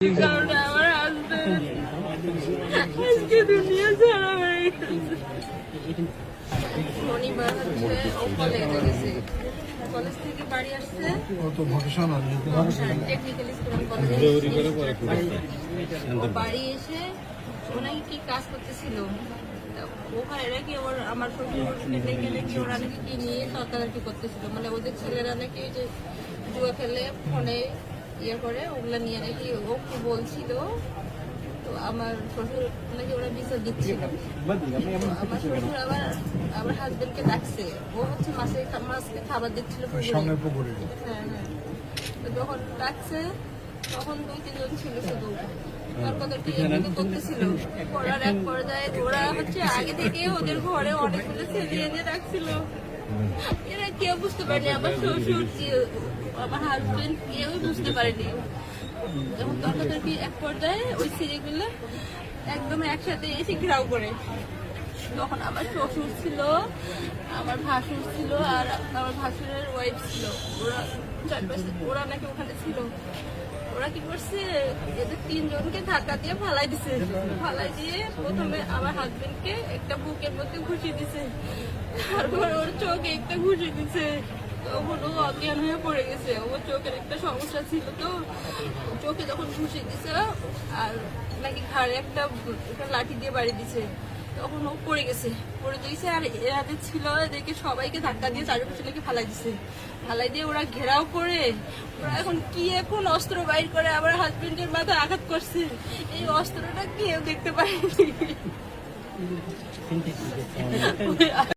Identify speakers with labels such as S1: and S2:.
S1: কারণ আমার হাজবেন্ড আজকে দুনিয়া ছাড়া হয়ে গেছে। শনিবার হচ্ছে ও কলেজে গেছে, কলেজ থেকে বাড়ি আসছে, টেকনিক্যাল স্কুল কলেজে বাড়ি এসে ও নাকি কি কাজ করতেছিল ওখানে নাকি ওর আমার শ্বশুরকে ডেকে নাকি ওরা নাকি কি নিয়ে তদারকি করতেছিল, মানে ওদের ছেলেরা নাকি যে জুয়া খেলে ফোনে ইয়ে করে ওগুলা নিয়ে নাকি ও কি বলছিল। তো আমার শ্বশুর নাকি ওরা বিচার দিচ্ছিল, আমার শ্বশুর আবার আমার হাজবেন্ডকে ডাকছে, ও হচ্ছে মাছকে খাবার দিচ্ছিল পুকুরে। হ্যাঁ হ্যাঁ, তো যখন ডাকছে তখন 2-3 জন ছিল শুধু করতেছিল। ওরার এক পর্যায়ে ওরা হচ্ছে আগে থেকে ওদের ঘরে অনেকগুলো ছেলে এনে রাখছিল, এরা কেউ বুঝতে পারেনি, আমার শ্বশুর আমার হাজবেন্ড কেউ বুঝতে পারেনি। যখন তর্কাতর্কি এক পর্যায়ে ওই ছেলেগুলো একদম একসাথে এসে ঘেরাও করে, তখন আমার শ্বশুর ছিল, আমার ভাসুর ছিল, আর আমার ভাসুরের ওয়াইফ ছিল, ওরা নাকি ওখানে ছিল। ওরা কি করছে, এদের 3 জনকে ধাক্কা দিয়ে ফালাই দিছে, ফালাই দিয়ে প্রথমে আমার হাজবেন্ডকে একটা বুকের মধ্যে ঘুষি দিছে, তারপর ওর চোখে একটা ঘুষি দিছে, তখন ও অজ্ঞান হয়ে পড়ে গেছে। ওর চোখের একটা সমস্যা ছিল, তো চোখে যখন ঘুষি দিছে আর নাকি ঘাড়ে একটা লাঠি দিয়ে বাড়ি দিছে, তখন ও পড়ে গেছে, পড়ে দিয়েছে। আর এরাদের ছিল এদেরকে সবাইকে ধাক্কা দিয়ে চারিপাশে নাকি ফালাই দিছে, ফালাই দিয়ে ওরা ঘেরাও করে ওরা এখন অস্ত্র বাইর করে আমার হাজবেন্ডের মাথায় আঘাত করছে। এই অস্ত্রটা কেউ দেখতে পায়নি।